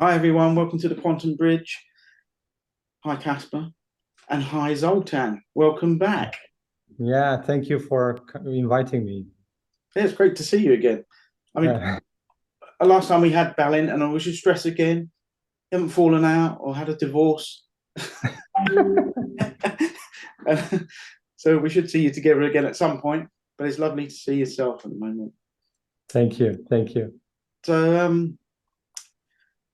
Hi everyone, welcome to the Quantum Bridge. Hi Casper, and hi Zoltán. Welcome back. Yeah, thank you for inviting me. Yeah, it's great to see you again. I mean, last time we had Balin, and I was just stressed again. You haven't fallen out or had a divorce. So we should see you together again at some point. But it's lovely to see yourself at the moment. Thank you, thank you. So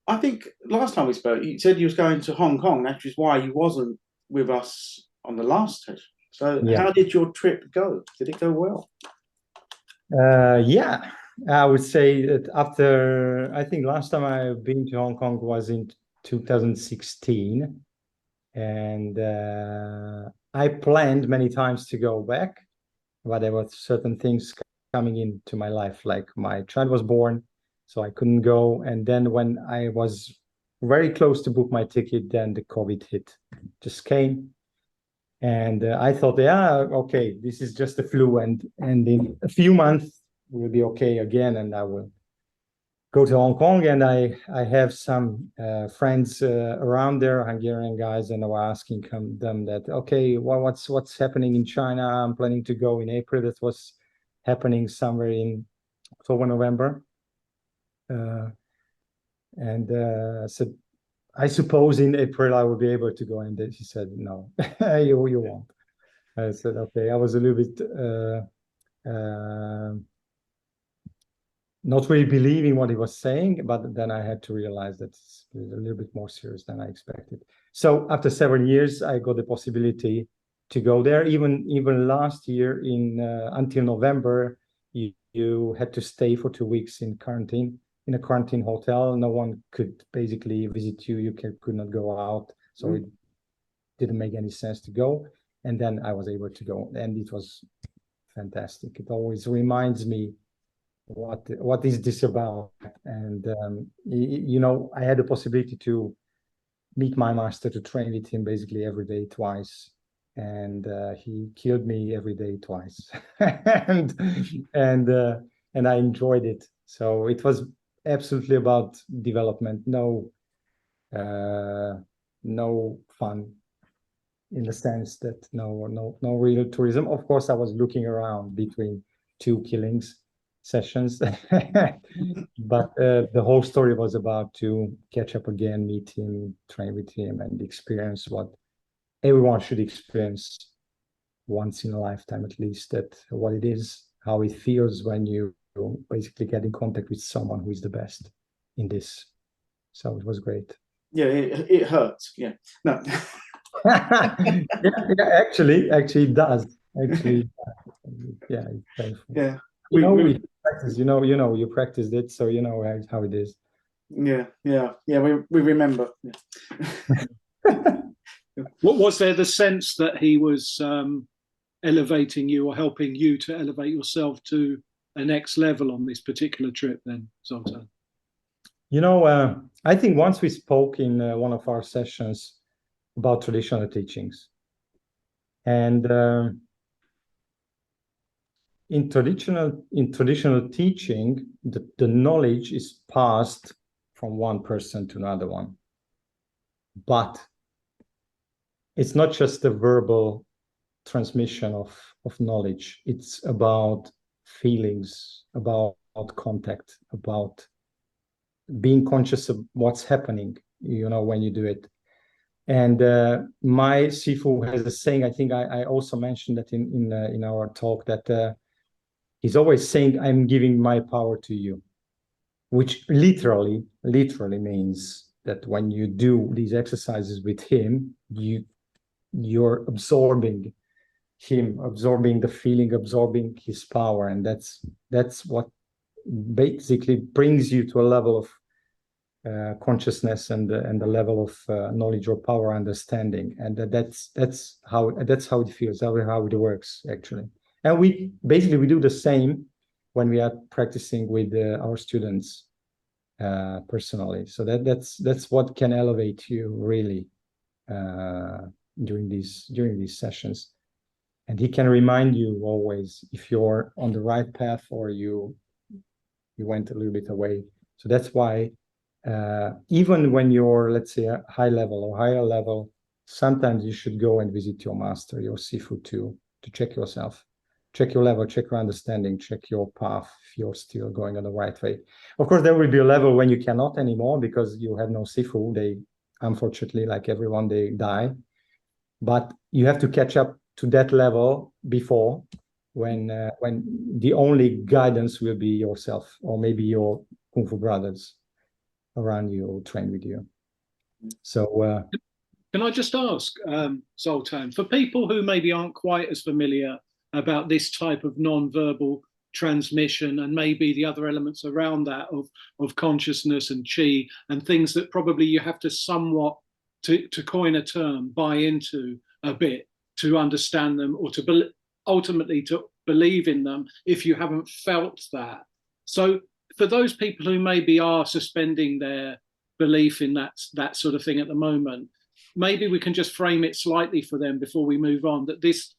I think last time we spoke, you said you was going to Hong Kong. That is why you wasn't with us on the last session. So Yeah. how did your trip go? Did it go well? Yeah, I would say that after, I think last time I've been to Hong Kong was in 2016. And I planned many times to go back, but there were certain things coming into my life, like my child was born, so I couldn't go. And then when I was very close to book my ticket, then the COVID hit, just came. And I thought, yeah, okay, this is just a flu, and in a few months we'll be okay again, and I will go to Hong Kong. And I have some friends around there, Hungarian guys, and I was asking them that, okay, what's happening in China? I'm planning to go in April. That was happening somewhere in October, November, and said, I suppose in April I will be able to go. And then she said, no, you won't. I said, okay. I was a little bit not really believing what he was saying, but then I had to realize that it's a little bit more serious than I expected. So after 7 years, I got the possibility to go there. Even last year, in until November, you had to stay for 2 weeks in quarantine, in a quarantine hotel. No one could basically visit you. You could not go out. So it didn't make any sense to go. And then I was able to go, and it was fantastic. It always reminds me what is this about. And I had the possibility to meet my master, to train with him basically every day twice, and he killed me every day twice. and and I enjoyed it. So it was absolutely about development. No fun, in the sense that no real tourism. Of course, I was looking around between two killings sessions, but the whole story was about to catch up again, meet him, train with him, and experience what everyone should experience once in a lifetime, at least, that what it is, how it feels when you basically get in contact with someone who is the best in this. So it was great. Yeah, it hurts. Yeah, no. Actually, it does. Actually, yeah, it's painful. Yeah, We practice. You practiced it, so you know how it is. yeah. We remember. Yeah. What was there the sense that he was elevating you or helping you to elevate yourself to a next level on this particular trip then, Zoltán? I think once we spoke in one of our sessions about traditional teachings. And in traditional teaching, the knowledge is passed from one person to another one. But it's not just a verbal transmission of knowledge. It's about feelings, about contact, about being conscious of what's happening, when you do it. And my Sifu has a saying, I think I also mentioned that in our talk, that he's always saying, I'm giving my power to you, which literally means that when you do these exercises with him, you're absorbing him, absorbing the feeling, absorbing his power. And that's what basically brings you to a level of consciousness and the level of knowledge or power understanding. And that's how it feels, how it works, actually. And we do the same when we are practicing with our students personally. So that's what can elevate you really during these sessions. And he can remind you always if you're on the right path or you went a little bit away. So that's why even when you're, let's say, a high level or higher level, sometimes you should go and visit your master, your Sifu, to check yourself, check your level, check your understanding, check your path, if you're still going on the right way. Of course, there will be a level when you cannot anymore because you have no Sifu. They, unfortunately, like everyone, they die. But you have to catch up to that level before, when the only guidance will be yourself, or maybe your Kung Fu brothers around you or train with you. So can I just ask, Zoltán, for people who maybe aren't quite as familiar about this type of non-verbal transmission and maybe the other elements around that of consciousness and chi and things that probably you have to somewhat, to coin a term, buy into a bit to understand them, or to ultimately to believe in them if you haven't felt that. So for those people who maybe are suspending their belief in that sort of thing at the moment, maybe we can just frame it slightly for them before we move on, that this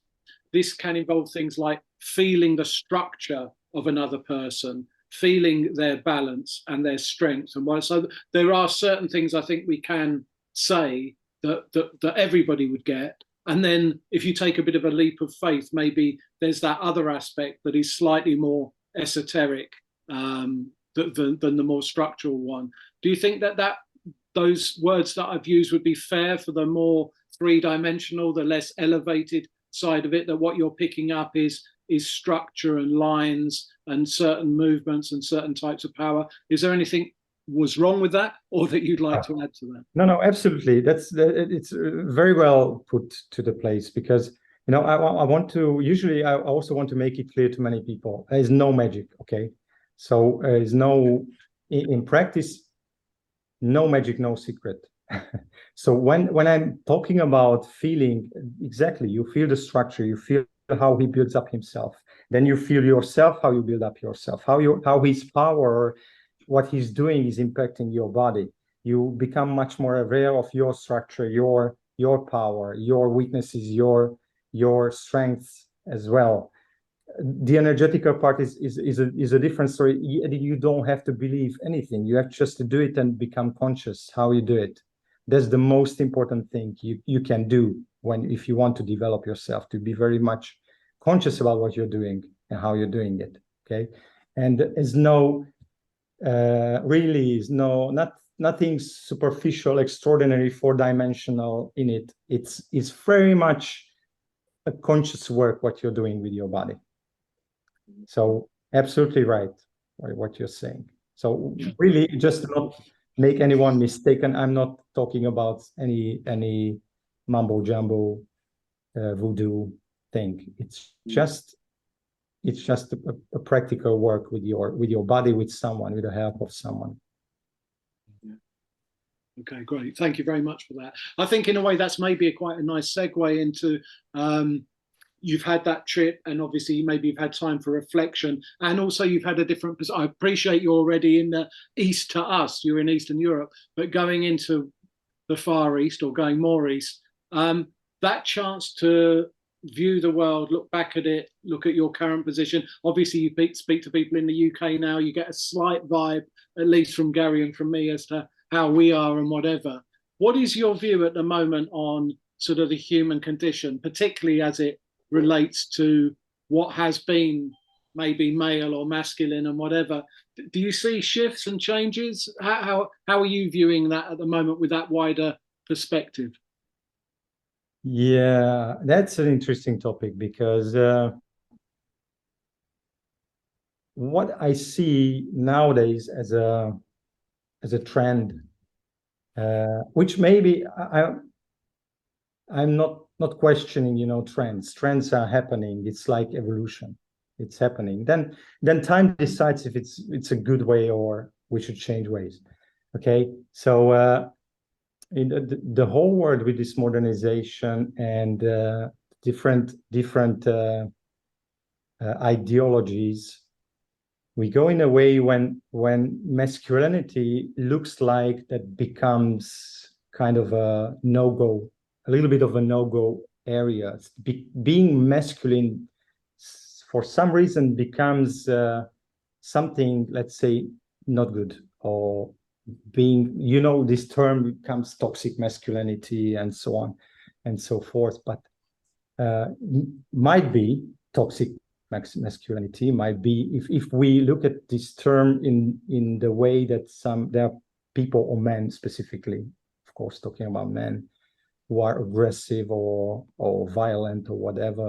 can involve things like feeling the structure of another person, feeling their balance and their strength. And so there are certain things I think we can say that everybody would get. And then if you take a bit of a leap of faith, maybe there's that other aspect that is slightly more esoteric than the more structural one. Do you think that those words that I've used would be fair for the more three-dimensional, the less elevated side of it, that what you're picking up is structure and lines and certain movements and certain types of power? Is there anything was wrong with that, or that you'd like to add to that? No, absolutely. It's very well put to the place, because I want to, usually I also want to make it clear to many people, there is no magic. Okay, so there is no, in practice, no magic, no secret. So when I'm talking about feeling, exactly, you feel the structure, you feel how he builds up himself, then you feel yourself, how you build up yourself, how his power, what he's doing is impacting your body. You become much more aware of your structure, your power, your weaknesses, your strengths as well. The energetical part is a different story. You don't have to believe anything. You have just to do it and become conscious how you do it. That's the most important thing you can do if you want to develop yourself, to be very much conscious about what you're doing and how you're doing it. Okay, and there's no really is nothing superficial, extraordinary, four-dimensional in it. It's very much a conscious work what you're doing with your body. So absolutely right what you're saying. So really, just not make anyone mistaken, I'm not talking about any mumbo jumbo voodoo thing. It's just a practical work with your body, with someone, with the help of someone. Okay, great. Thank you very much for that. I think in a way that's maybe quite a nice segue into you've had that trip, and obviously maybe you've had time for reflection, and also you've had a different. I appreciate you're already in the east to us. You're in Eastern Europe, but going into the Far East, or going more east, that chance to view the world, look back at it, look at your current position. Obviously, you speak to people in the UK now. You get a slight vibe, at least from Gary and from me, as to how we are and whatever. What is your view at the moment on sort of the human condition, particularly as it relates to what has been maybe male or masculine and whatever? Do you see shifts and changes? How are you viewing that at the moment with that wider perspective? Yeah, that's an interesting topic, because what I see nowadays as a trend, which maybe I'm not questioning, trends are happening. It's like evolution. It's happening. Then time decides if it's a good way or we should change ways. Okay, so in the whole world, with this modernization and different ideologies, we go in a way when masculinity looks like that becomes kind of a no-go, a little bit of a no-go area. Being masculine for some reason becomes something, let's say, not good, or being, this term becomes toxic masculinity and so on and so forth, but might be toxic masculinity, might be, if we look at this term in the way that there are people, or men specifically, of course, talking about men, who are aggressive or violent or whatever,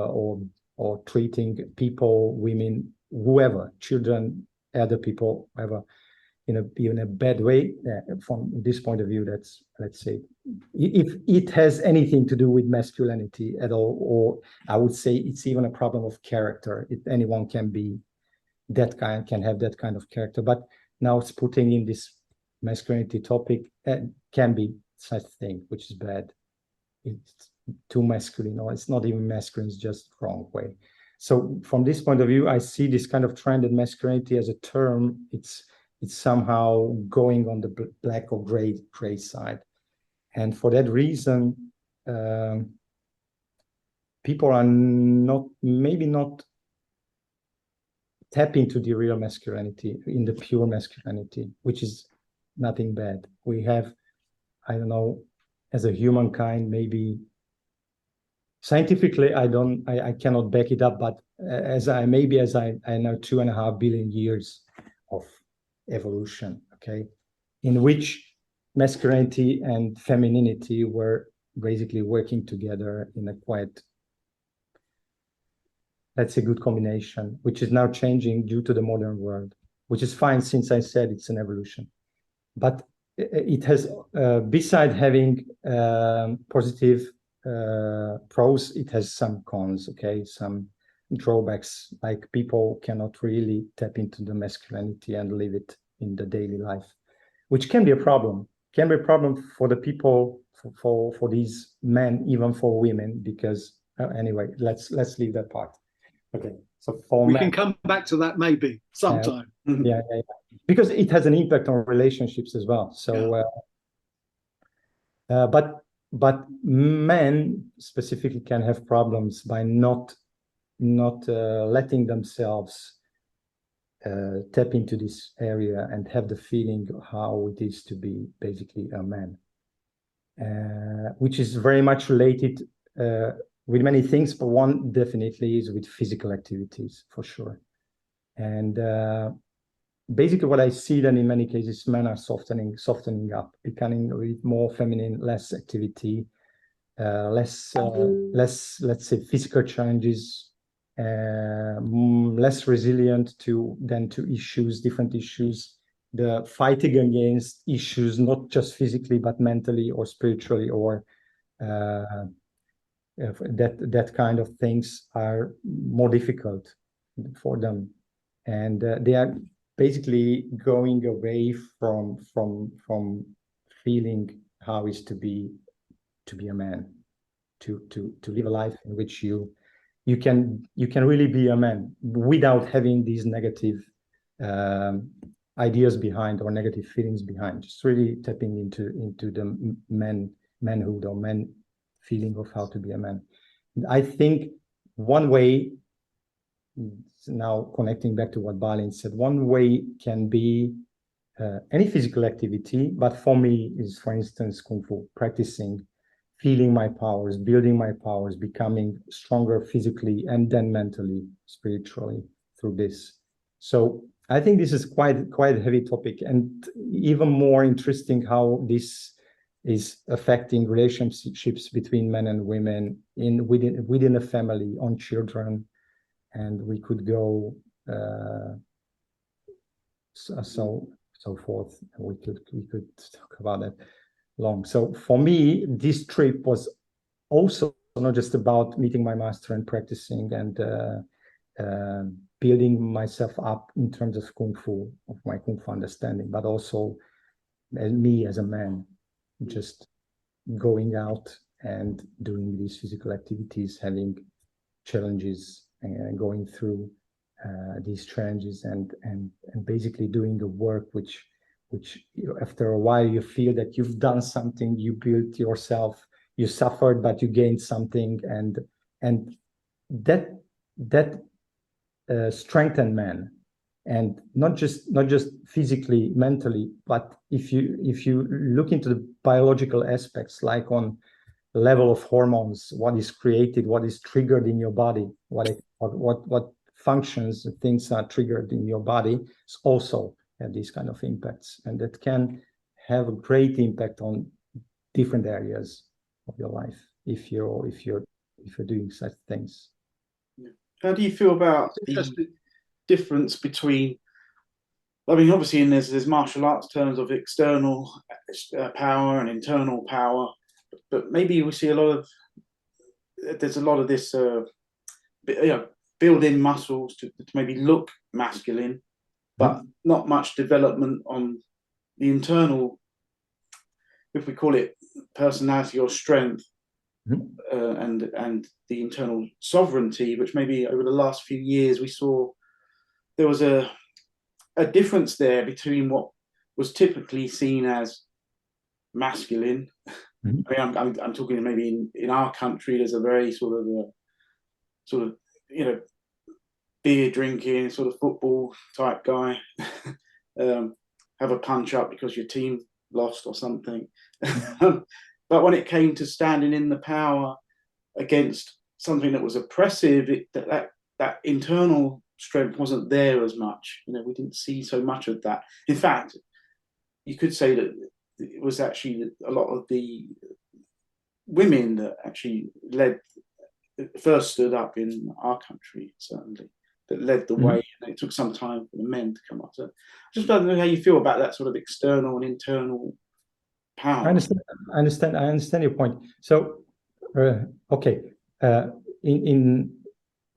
or treating people, women, whoever, children, other people, whatever, in a bad way. From this point of view, that's, let's say, if it has anything to do with masculinity at all, or I would say it's even a problem of character. Anyone can be that kind, can have that kind of character, but now it's putting in this masculinity topic, can be such thing, which is bad. It's too masculine, or it's not even masculine, it's just wrong way. So from this point of view, I see this kind of trend that masculinity as a term, it's somehow going on the black or gray side. And for that reason, people are maybe not tap into the real masculinity, in the pure masculinity, which is nothing bad. We have, I don't know, as a humankind, maybe scientifically, I cannot back it up, but as I know 2.5 billion years of evolution, okay, in which masculinity and femininity were basically working together in a quite, that's a good combination, which is now changing due to the modern world, which is fine, since I said it's an evolution. But it has, beside having positive pros, it has some cons, okay, some drawbacks, like people cannot really tap into the masculinity and live it in the daily life, which can be a problem. Can be a problem for the people, for these men, even for women, because anyway, let's leave that part. Okay, so for we men, can come back to that maybe sometime. yeah, because it has an impact on relationships as well. So, but men specifically can have problems by not letting themselves tap into this area and have the feeling of how it is to be basically a man, which is very much related with many things, but one definitely is with physical activities, for sure. And basically what I see then in many cases, men are softening up, becoming with more feminine, less activity, less, let's say, physical challenges, less resilient to issues, different issues, the fighting against issues, not just physically, but mentally or spiritually, or that kind of things are more difficult for them. And they are basically going away from feeling how is to be a man, to live a life in which you can really be a man without having these negative ideas behind, or negative feelings behind. Just really tapping into the manhood or men feeling of how to be a man. And I think one way, now connecting back to what Balin said, one way can be any physical activity, but for me is, for instance, Kung Fu, practicing, feeling my powers, building my powers, becoming stronger physically and then mentally, spiritually through this. So I think this is quite a heavy topic, and even more interesting how this is affecting relationships between men and women within a family, on children, and we could go so forth. We could talk about that long. So for me, this trip was also not just about meeting my master and practicing and building myself up in terms of Kung Fu, of my Kung Fu understanding, but also me as a man, just going out and doing these physical activities, having challenges, and going through these challenges, and basically doing the work which after a while you feel that you've done something, you built yourself, you suffered, but you gained something, and that strengthened man. and not just physically, mentally, but if you look into the biological aspects, like on level of hormones, what is created, what is triggered in your body, what functions, things are triggered in your body, it's also have these kind of impacts, and that can have a great impact on different areas of your life if you're doing such things. How do you feel about the difference between, I mean, obviously there's martial arts terms of external power and internal power, but maybe we see there's a lot of this build in muscles to maybe look masculine, but not much development on the internal, if we call it personality or strength, and the internal sovereignty, which maybe over the last few years we saw there was a difference there between what was typically seen as masculine. I mean, I'm talking maybe in our country, there's a very sort of beer drinking, sort of football type guy, have a punch up because your team lost or something. But when it came to standing in the power against something that was oppressive, that internal strength wasn't there as much. We didn't see so much of that. In fact, you could say that it was actually a lot of the women that actually first stood up in our country, certainly, that led the way, and it took some time for the men to come up. So I just don't know how you feel about that sort of external and internal power. I understand your point. So okay,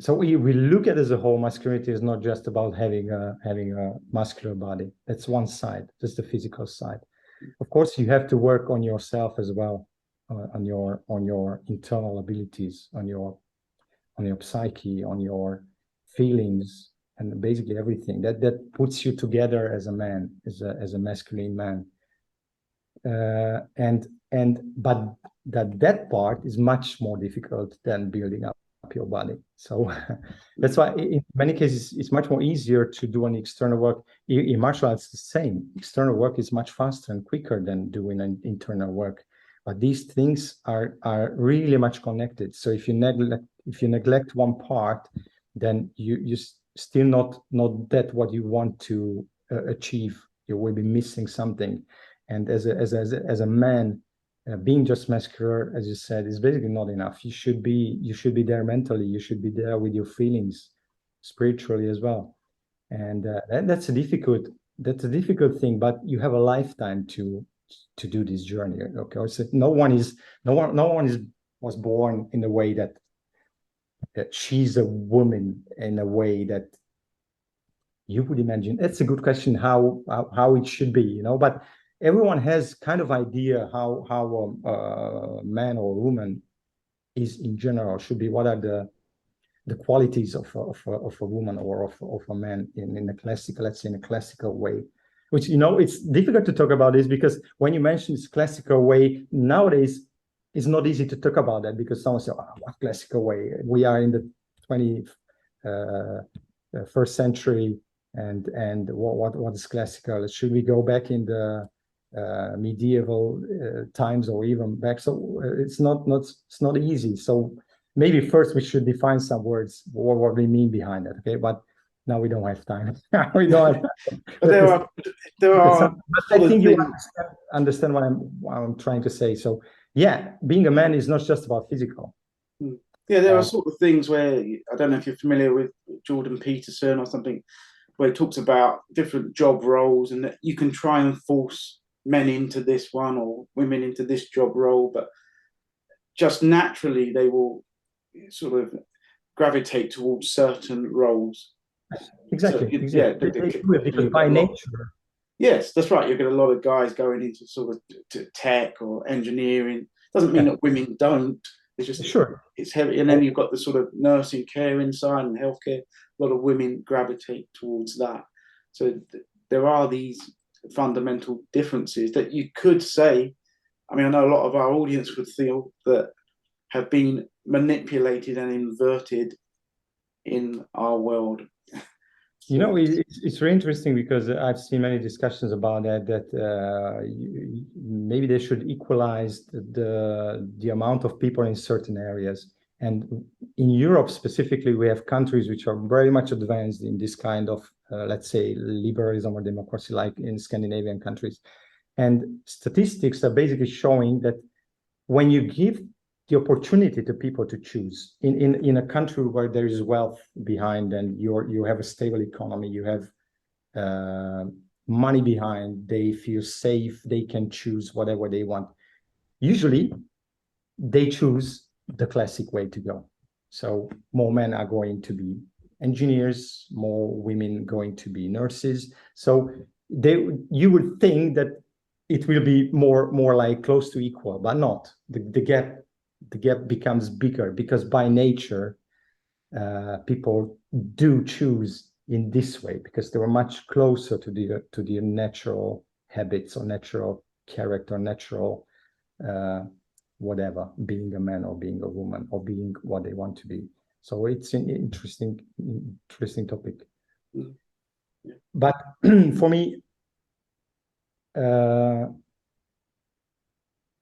so we look at it as a whole. Masculinity is not just about having a muscular body. That's one side, just the physical side. Of course, you have to work on yourself as well, on your internal abilities, on your psyche, on your feelings, and basically everything that puts you together as a man, as a masculine man. But that part is much more difficult than building up your body. So that's why in many cases it's much more easier to do an external work. In martial arts, the same. External work is much faster and quicker than doing an internal work. But these things are really much connected. So if you neglect one part, then you still not that what you want to achieve. You will be missing something. And as a man, being just muscular, as you said, is basically not enough. You should be there mentally. You should be there with your feelings, spiritually as well. And that's a difficult thing. But you have a lifetime to do this journey. Okay, so no one was born in a way that she's a woman in a way that you would imagine. That's a good question. How it should be, but. Everyone has kind of idea how a man or a woman is in general, should be. What are the qualities of a woman or of a man in a classical, let's say in a classical way, which it's difficult to talk about this, because when you mention this classical way nowadays, it's not easy to talk about that, because someone says, what classical way? We are in the 21st century, and what is classical? Should we go back in the medieval times or even back? So it's not easy. So maybe first we should define some words, what we mean behind it. Okay, but now we don't have time. We don't have time. But there are. But I think you understand what I'm trying to say. So yeah, being a man is not just about physical. Yeah, there are sort of things where, I don't know if you're familiar with Jordan Peterson or something, where he talks about different job roles, and that you can try and force men into this one or women into this job role, but just naturally they will sort of gravitate towards certain roles. Exactly. So, yeah, because by nature. Yes, that's right. You get a lot of guys going into sort of to tech or engineering. Doesn't mean that women don't. It's just it's heavy, and then you've got the sort of nursing care inside and healthcare. A lot of women gravitate towards that. So there are these fundamental differences that you could say. I mean, I know a lot of our audience would feel that have been manipulated and inverted in our world You know, it's very interesting because I've seen many discussions about that maybe they should equalize the amount of people in certain areas. And in Europe specifically, we have countries which are very much advanced in this kind of, let's say, liberalism or democracy, like in Scandinavian countries. And statistics are basically showing that when you give the opportunity to people to choose in a country where there is wealth behind and you have a stable economy, you have money behind, they feel safe, they can choose whatever they want. Usually they choose the classic way to go. So more men are going to be engineers, more women going to be nurses. So you would think that it will be more like close to equal, but not. The gap becomes bigger because by nature people do choose in this way because they were much closer to the natural habits or natural character, natural whatever, being a man or being a woman or being what they want to be. So it's an interesting topic. Mm. Yeah. But for me,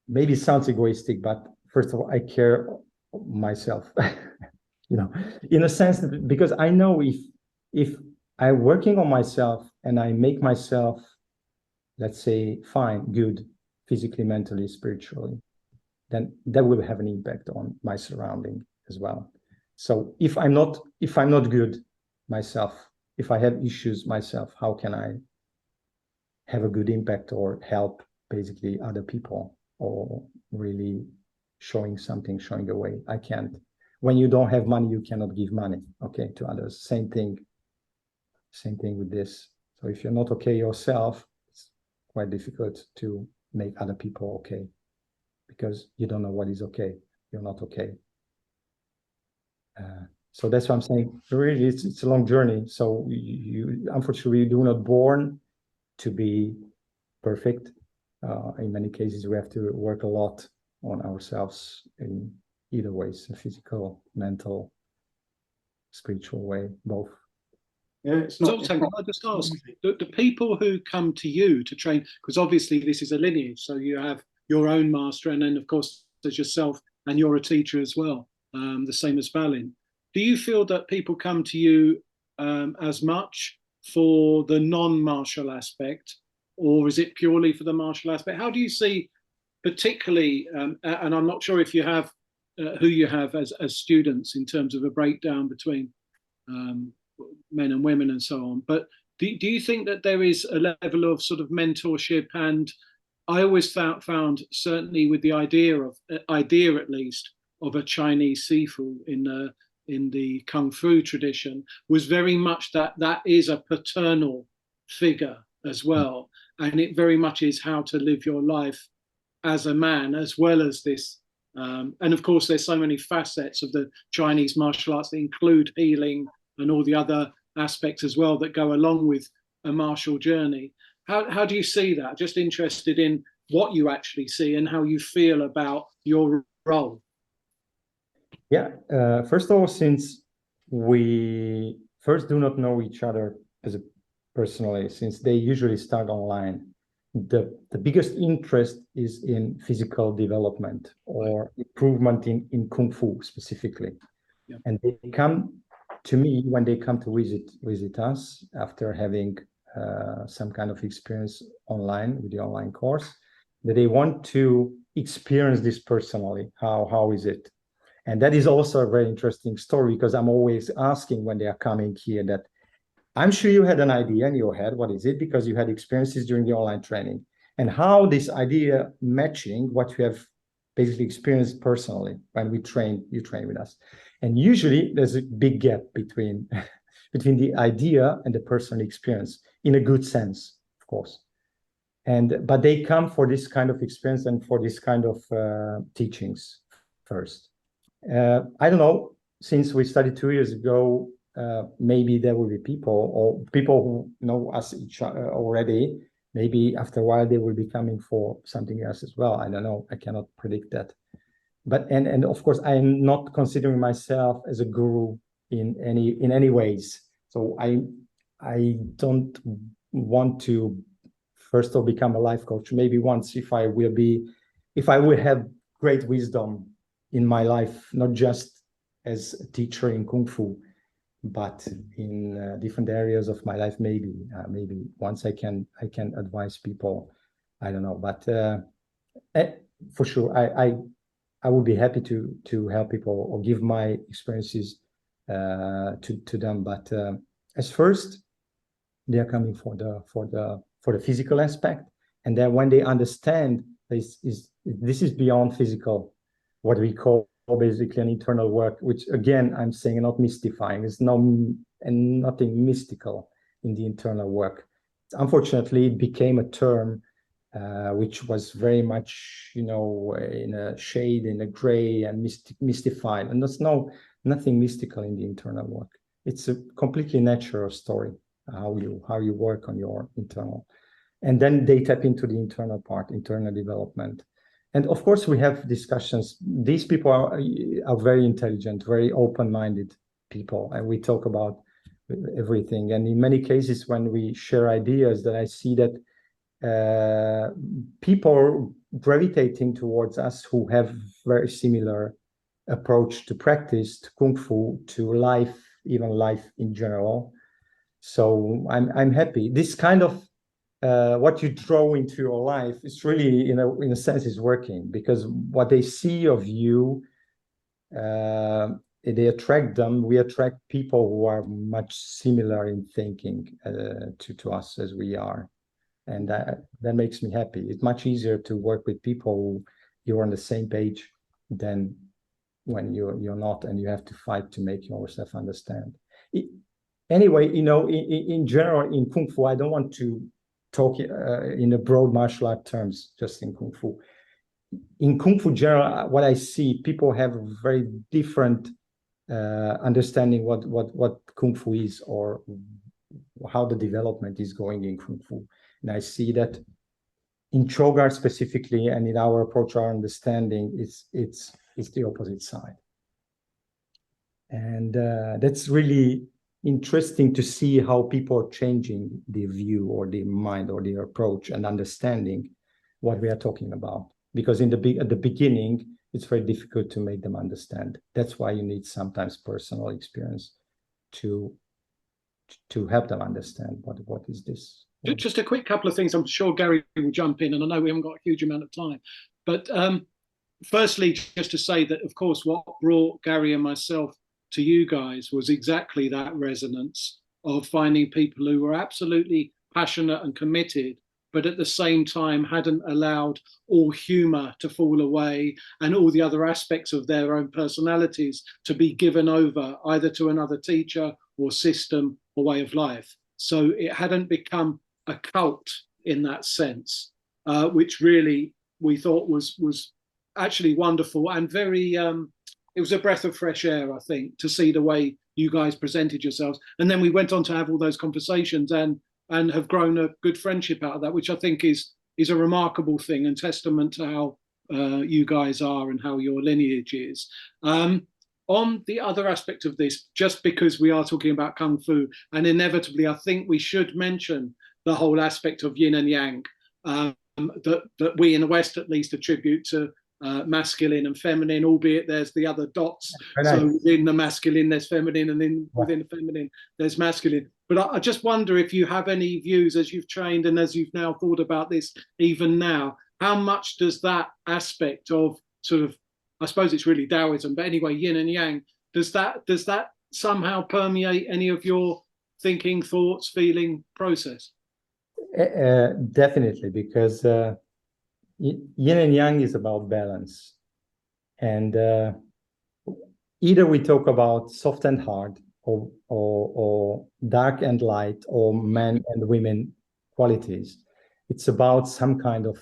maybe it sounds egoistic, but first of all, I care myself, you know, in a sense that, because I know if I'm working on myself and I make myself, let's say, fine, good, physically, mentally, spiritually, then that will have an impact on my surrounding as well. So if I'm not good myself, if I have issues myself, how can I have a good impact or help basically other people or really showing a way? I can't. When you don't have money, you cannot give money, okay, to others. Same thing with this. So if you're not okay yourself, it's quite difficult to make other people okay because you don't know what is okay. You're not okay. So that's what I'm saying. Really, it's a long journey. So you unfortunately, you do not born to be perfect. In many cases, we have to work a lot on ourselves in either ways, a physical, mental, spiritual way, both. Yeah, it's not. Zoltán, can I just ask, the people who come to you to train, because obviously this is a lineage, so you have your own master, and then of course there's yourself, and you're a teacher as well, the same as Balin. Do you feel that people come to you as much for the non-martial aspect, or is it purely for the martial aspect? How do you see, particularly, and I'm not sure if you have who you have as students in terms of a breakdown between men and women and so on, but do you think that there is a level of sort of mentorship? And I always found certainly with the idea at least of a Chinese sifu in the kung fu tradition was very much that is a paternal figure as well, and it very much is how to live your life as a man as well as this. And of course, there's so many facets of the Chinese martial arts that include healing and all the other aspects as well that go along with a martial journey. How do you see that? Just interested in what you actually see and how you feel about your role. Yeah, first of all, since we first do not know each other personally, since they usually start online, the biggest interest is in physical development or improvement in Kung Fu specifically. Yeah. And they come to me when they come to visit us after having some kind of experience online with the online course, that they want to experience this personally. How is it? And that is also a very interesting story because I'm always asking when they are coming here that I'm sure you had an idea in your head. What is it? Because you had experiences during the online training, and how this idea matching what you have basically experienced personally when you train with us. And usually there's a big gap between the idea and the personal experience in a good sense, of course. But they come for this kind of experience and for this kind of teachings first. I don't know, since we started 2 years ago, maybe there will be people who know us already. Maybe after a while they will be coming for something else as well. I don't know. I cannot predict that. But and of course, I am not considering myself as a guru in any ways. So I don't want to first of all become a life coach. Maybe once, if I will have great wisdom in my life, not just as a teacher in Kung Fu, but in different areas of my life. Maybe once I can advise people. I don't know, but for sure, I would be happy to help people or give my experiences to them. But as first, they are coming for the physical aspect, and then when they understand this is beyond physical, what we call basically an internal work, which again I'm saying not mystifying. It's nothing mystical in the internal work. Unfortunately, it became a term which was very much, in a shade, in a gray, and mystified. And there's nothing mystical in the internal work. It's a completely natural story, how you work on your internal. And then they tap into the internal part, internal development. And of course, we have discussions. These people are very intelligent, very open-minded people, and we talk about everything. And in many cases, when we share ideas, that I see that people gravitating towards us who have very similar approach to practice, to Kung Fu, to life, even life in general. So I'm happy. This kind of what you draw into your life is really, in a sense, is working, because what they see of you, they attract them. We attract people who are much similar in thinking to us as we are. And that makes me happy. It's much easier to work with people who you're on the same page than when you're not, and you have to fight to make yourself understand. Anyway, in general, in Kung Fu, I don't want to talk in a broad martial art terms, just in Kung Fu. In Kung Fu general, what I see, people have very different understanding what Kung Fu is, or how the development is going in Kung Fu. And I see that in Chow Gar specifically, and in our approach, our understanding, it's the opposite side. And that's really interesting to see how people are changing their view or their mind or their approach and understanding what we are talking about. Because at the beginning, it's very difficult to make them understand. That's why you need sometimes personal experience to help them understand what is this. Just a quick couple of things. I'm sure Gary will jump in, and I know we haven't got a huge amount of time. But firstly, just to say that, of course, what brought Gary and myself to you guys was exactly that resonance of finding people who were absolutely passionate and committed, but at the same time hadn't allowed all humor to fall away and all the other aspects of their own personalities to be given over either to another teacher or system or way of life. So it hadn't become a cult in that sense, which really we thought was actually wonderful and very, it was a breath of fresh air, I think, to see the way you guys presented yourselves. And then we went on to have all those conversations and have grown a good friendship out of that, which I think is a remarkable thing and testament to how you guys are and how your lineage is. On the other aspect of this, just because we are talking about Kung Fu, and inevitably I think we should mention the whole aspect of Yin and Yang, that we in the West at least attribute to masculine and feminine, albeit there's the other dots. So within the masculine there's feminine, and then within the feminine there's masculine. But I just wonder if you have any views, as you've trained and as you've now thought about this even now, how much does that aspect of sort of, I suppose it's really Taoism, but anyway, Yin and Yang, does that somehow permeate any of your thinking, thoughts, feeling process? Definitely, because Yin and Yang is about balance. And either we talk about soft and hard, or dark and light, or men and women qualities. It's about some kind of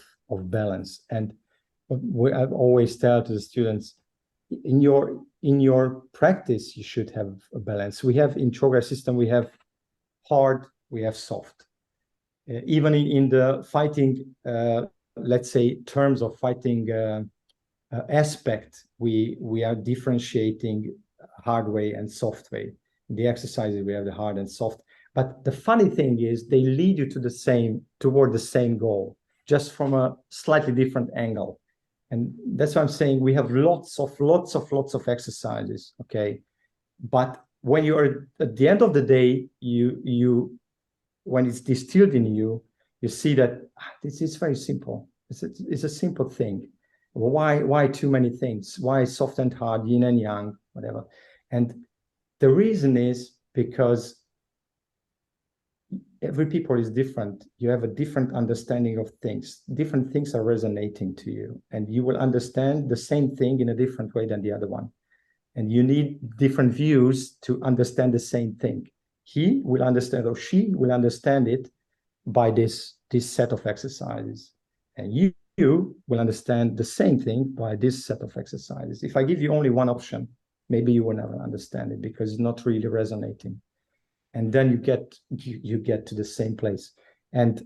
balance. And I've always tell to the students, in your practice, you should have a balance. We have in Chow Gar system, we have hard, we have soft. Even in the fighting, let's say, terms of fighting aspect, we are differentiating hard way and soft way. In the exercises, we have the hard and soft. But the funny thing is they lead you to toward the same goal, just from a slightly different angle. And that's why I'm saying we have lots of exercises, okay? But when you're at the end of the day, when it's distilled in you, you see that this is very simple. It's a simple thing. Why too many things? Why soft and hard, yin and yang, whatever? And the reason is because every people is different. You have a different understanding of things. Different things are resonating to you, and you will understand the same thing in a different way than the other one. And you need different views to understand the same thing. He will understand, or she will understand it by this set of exercises. And you will understand the same thing by this set of exercises. If I give you only one option, maybe you will never understand it because it's not really resonating. And then you get to the same place. And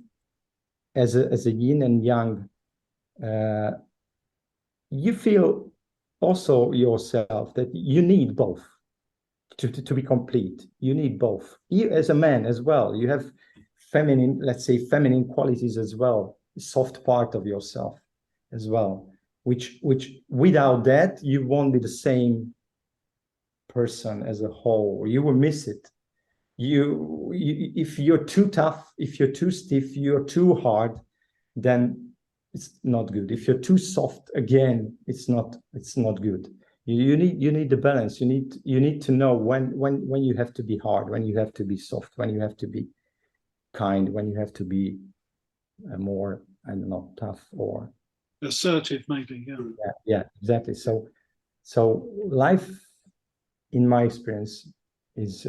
as a yin and yang, you feel also yourself that you need both to be complete. You need both. You, as a man as well, you have feminine, let's say feminine qualities as well, soft part of yourself as well, which without that, you won't be the same person as a whole. You will miss it. You if you're too tough, if you're too stiff, you're too hard, then it's not good. If you're too soft, again, it's not good. You need the balance. You need to know when you have to be hard, when you have to be soft, when you have to be kind, when you have to be more, I don't know, tough or assertive, maybe. Yeah, exactly. So life, in my experience, is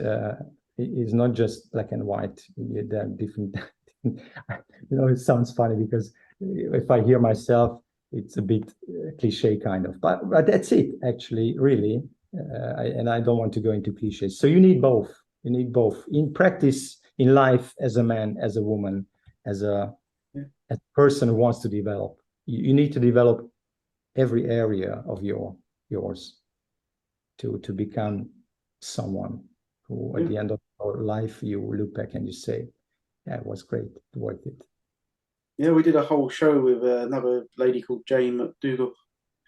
not just black and white. There are different. It sounds funny because if I hear myself, it's a bit cliche kind of. But that's it, actually, really. And I don't want to go into cliches. So you need both. You need both in practice, in life, as a man, as a woman, as a person who wants to develop. You need to develop every area of yours to become someone who, at the end of your life, you look back and you say, yeah, it was great, worth it. Yeah, we did a whole show with another lady called Jane McDougall.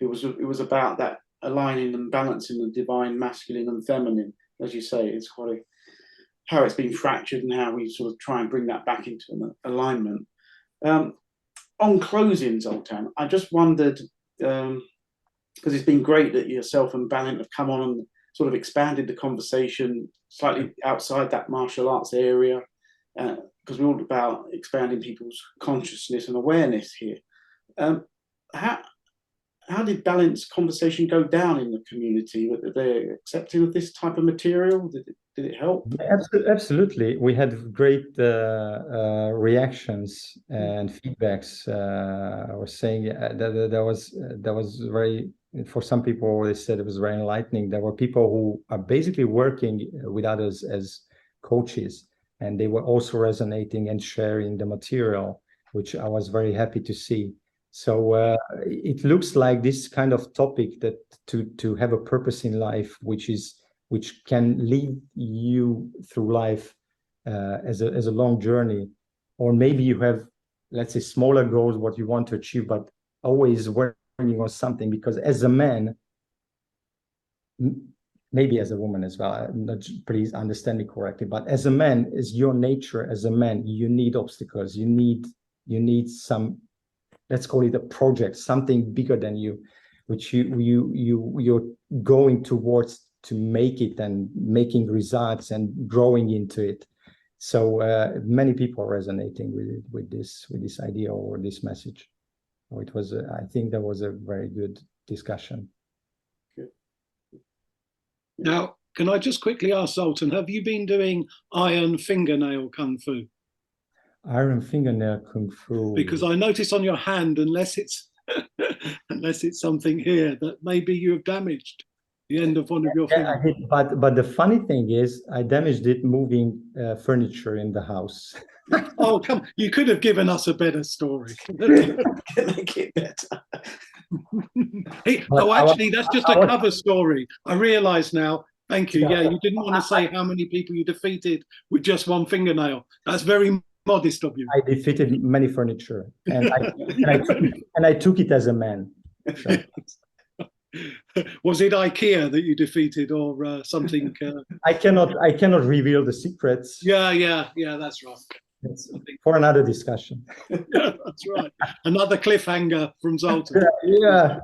It was about that aligning and balancing the divine masculine and feminine. As you say, it's quite how it's been fractured and how we sort of try and bring that back into an alignment. On closing, Zoltán, I just wondered, because it's been great that yourself and Balint have come on and sort of expanded the conversation slightly outside that martial arts area, because we're all about expanding people's consciousness and awareness here. How did Balint's conversation go down in the community? Were they accepting of this type of material? Did it help? Absolutely. We had great reactions and feedbacks. I was saying that was very, for some people, they said it was very enlightening. There were people who are basically working with others as coaches, and they were also resonating and sharing the material, which I was very happy to see. So it looks like this kind of topic, that to have a purpose in life, which can lead you through life as a long journey, or maybe you have, let's say, smaller goals, what you want to achieve, but always working on something. Because as a man, maybe as a woman as well, please understand me correctly, but as a man, is your nature as a man, you need obstacles, you need some, let's call it a project, something bigger than you, which you're going towards to make it and making results and growing into it. So many people are resonating with this idea or this message. So it was, I think that was a very good discussion. Good. Now, can I just quickly ask Zoltán, have you been doing iron fingernail kung fu? Iron fingernail kung fu. Because I notice on your hand, unless it's something here, that maybe you have damaged the end of one of your fingers. I did, but the funny thing is, I damaged it moving furniture in the house. Oh, come! You could have given us a better story. Make it better. Actually, that's just a cover story. I realise now Thank you. Yeah, you didn't want to say how many people you defeated with just one fingernail. That's very modest of you. I defeated many furniture, and I took it as a man. So. Was it IKEA that you defeated, or something? I cannot reveal the secrets. Yeah, that's right. It's for another discussion. Yeah, that's right. Another cliffhanger from Zoltán. Yeah.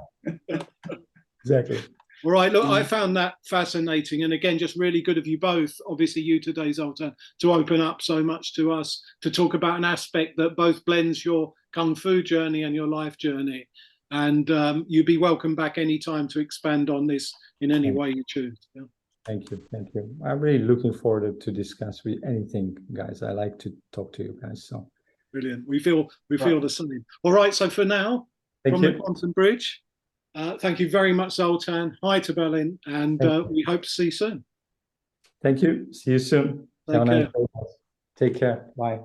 Exactly. All right, look, I found that fascinating. And again, just really good of you both, obviously you today, Zoltán, to open up so much to us, to talk about an aspect that both blends your Kung Fu journey and your life journey. And you'd be welcome back anytime to expand on this in any way you choose. Yeah. Thank you. I'm really looking forward to discuss with anything, guys. I like to talk to you guys. So brilliant. We feel the same. All right, so for now, from the Quantum Bridge, thank you very much, Zoltán. Hi to Berlin, and we hope to see you soon. Thank you. See you soon. Take care. Take care. Bye.